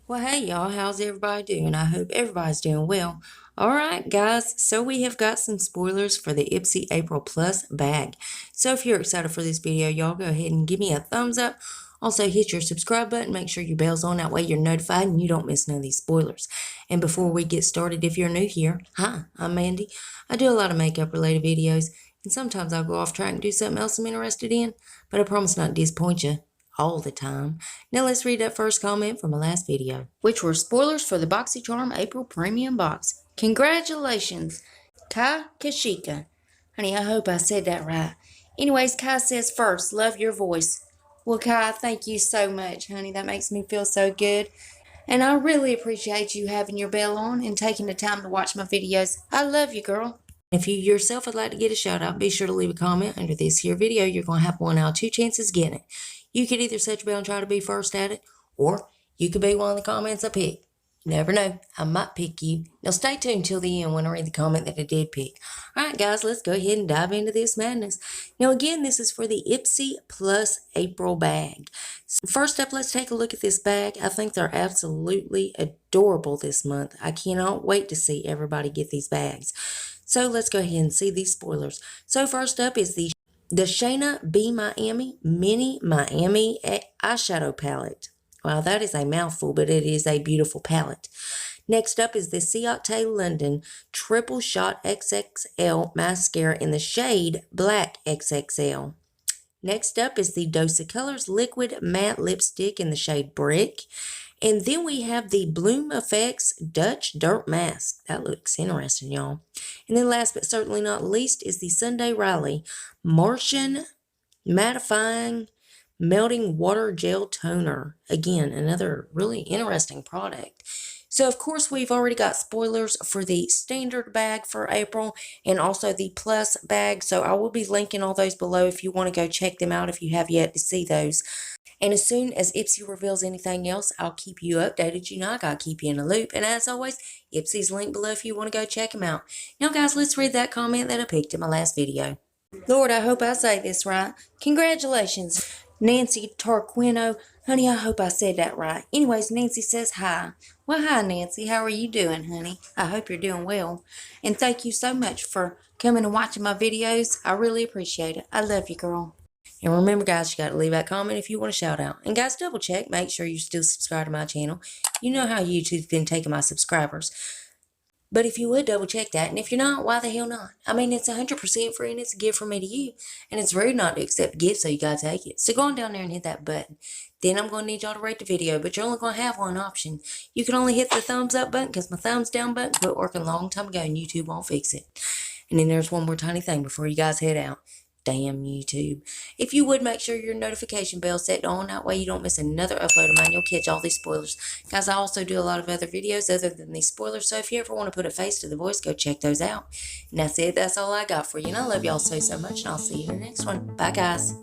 Well, hey y'all, how's everybody doing? I hope everybody's doing well. Alright guys, so we have got some spoilers for the Ipsy April Plus bag. So if you're excited for this video, y'all go ahead and give me a thumbs up. Also hit your subscribe button, make sure your bell's on, that way you're notified and you don't miss none of these spoilers. And before we get started, if you're new here, hi, I'm Mandy. I do a lot of makeup related videos, and sometimes I'll go off track and do something else I'm interested in, but I promise not to disappoint you all the time. Now let's read that first comment from my last video, which were spoilers for the BoxyCharm April Premium Box. Congratulations, Kai Kashika. Honey, I hope I said that right. Anyways, Kai says first, love your voice. Well, Kai, thank you so much, honey. That makes me feel so good. And I really appreciate you having your bell on and taking the time to watch my videos. I love you, girl. If you yourself would like to get a shout out, be sure to leave a comment under this here video. You're going to have 1 out of 2 chances getting it. You could either set your bell and try to be first at it, or you could be one of the comments I pick. You never know, I might pick you. Now stay tuned till the end when I read the comment that I did pick. Alright guys, let's go ahead and dive into this madness. Now again, this is for the Ipsy Plus April bag. So first up, let's take a look at this bag. I think they're absolutely adorable this month. I cannot wait to see everybody get these bags. So let's go ahead and see these spoilers. So first up is the Shayna B. Miami Mini Miami Eyeshadow Palette. Wow, that is a mouthful, but it is a beautiful palette. Next up is the Ciate London Triple Shot XXL Mascara in the shade Black XXL. Next up is the Dose of Colors Liquid Matte Lipstick in the shade Brick. And then we have the Bloom Effects Dutch Dirt Mask. That looks interesting, y'all. And then last but certainly not least is the Sunday Riley Martian Mattifying Melting Water Gel Toner. Again, another really interesting product. So, of course, we've already got spoilers for the standard bag for April and also the plus bag. So, I will be linking all those below if you want to go check them out if you have yet to see those. And as soon as Ipsy reveals anything else, I'll keep you updated. You know, I gotta keep you in the loop. And as always, Ipsy's link below if you want to go check them out. Now, guys, let's read that comment that I picked in my last video. Lord, I hope I say this right. Congratulations, Nancy Tarquino. Honey, I hope I said that right. Anyways, Nancy says hi. Well, hi, Nancy. How are you doing, honey? I hope you're doing well. And thank you so much for coming and watching my videos. I really appreciate it. I love you, girl. And remember, guys, you got to leave that comment if you want a shout out. And guys, double check. Make sure you're still subscribed to my channel. You know how YouTube's been taking my subscribers. But if you would double check that, and if you're not, why the hell not? I mean, it's 100% free and it's a gift from me to you. And it's rude not to accept a gift, so you got to take it. So go on down there and hit that button. Then I'm going to need y'all to rate the video, but you're only going to have one option. You can only hit the thumbs up button because my thumbs down button quit working a long time ago and YouTube won't fix it. And then there's one more tiny thing before you guys head out. Damn YouTube. If you would make sure your notification bell set on, that way you don't miss another upload of mine. You'll catch all these spoilers. Guys, I also do a lot of other videos other than these spoilers, so if you ever want to put a face to the voice, go check those out. And that's it. That's all I got for you. And I love y'all so much, and I'll see you in the next one. Bye, guys.